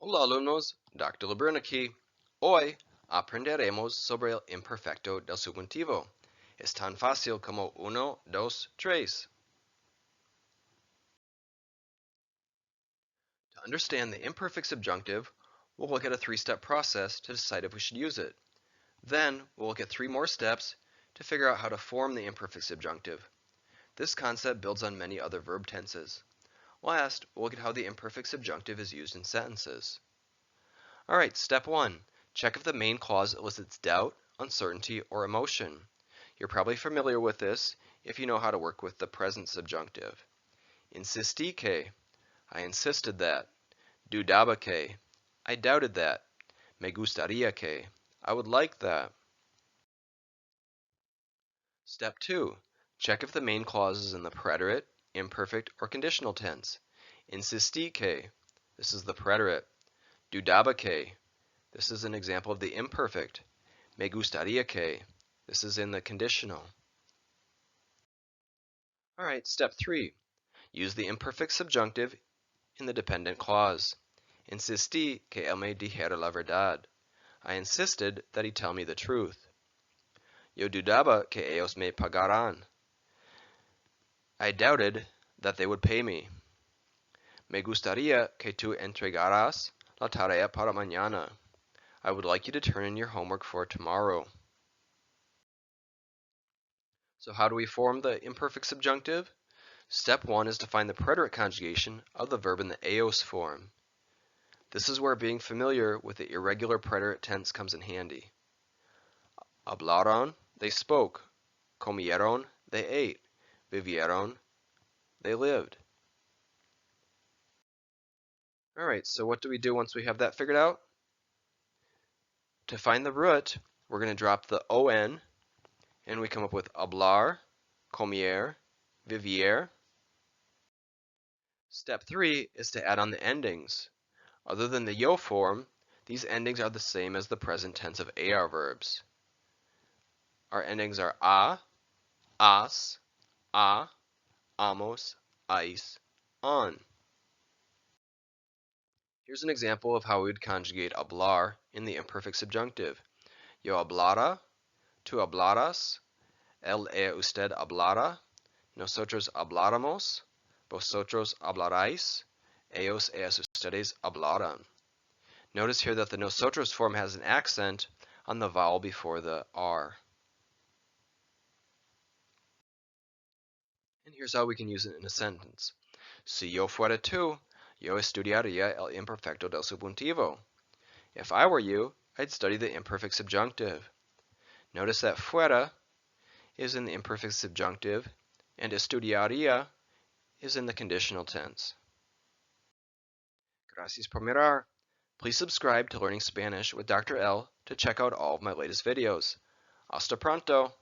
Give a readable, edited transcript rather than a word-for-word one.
Hola alumnos, Dr. Lebrun aquí. Hoy aprenderemos sobre el imperfecto del subjuntivo. Es tan fácil como 1, 2, 3. To understand the imperfect subjunctive, we'll look at a three-step process to decide if we should use it. Then, we'll look at 3 more steps to figure out how to form the imperfect subjunctive. This concept builds on many other verb tenses. Last, we'll look at how the imperfect subjunctive is used in sentences. Alright, step 1. Check if the main clause elicits doubt, uncertainty, or emotion. You're probably familiar with this if you know how to work with the present subjunctive. Insistí que, I insisted that. Dudaba que, I doubted that. Me gustaría que, I would like that. Step 2. Check if the main clause is in the preterite, imperfect, or conditional tense. Insistí que, this is the preterite. Dudaba que, this is an example of the imperfect. Me gustaría que, this is in the conditional. Alright, step 3. Use the imperfect subjunctive in the dependent clause. Insistí que él me dijera la verdad. I insisted that he tell me the truth. Yo dudaba que ellos me pagarán. I doubted that they would pay me. Me gustaría que tú entregaras la tarea para mañana. I would like you to turn in your homework for tomorrow. So how do we form the imperfect subjunctive? Step 1 is to find the preterite conjugation of the verb in the ellos form. This is where being familiar with the irregular preterite tense comes in handy. Hablaron, they spoke. Comieron, they ate. Vivieron, they lived. Alright, so what do we do once we have that figured out? To find the root, we're going to drop the on, and we come up with hablar, comer, vivier. Step 3 is to add on the endings. Other than the yo form, these endings are the same as the present tense of AR verbs. Our endings are as, amos, ais, on. Here's an example of how we would conjugate hablar in the imperfect subjunctive. Yo hablara, tú hablaras, él usted hablara, nosotros habláramos, vosotros hablaráis, ellos ustedes hablaran. Notice here that the nosotros form has an accent on the vowel before the R. And here's how we can use it in a sentence. Si yo fuera tú, yo estudiaría el imperfecto del subjuntivo. If I were you, I'd study the imperfect subjunctive. Notice that fuera is in the imperfect subjunctive and estudiaría is in the conditional tense. Gracias por mirar. Please subscribe to Learning Spanish with Dr. L to check out all of my latest videos. Hasta pronto!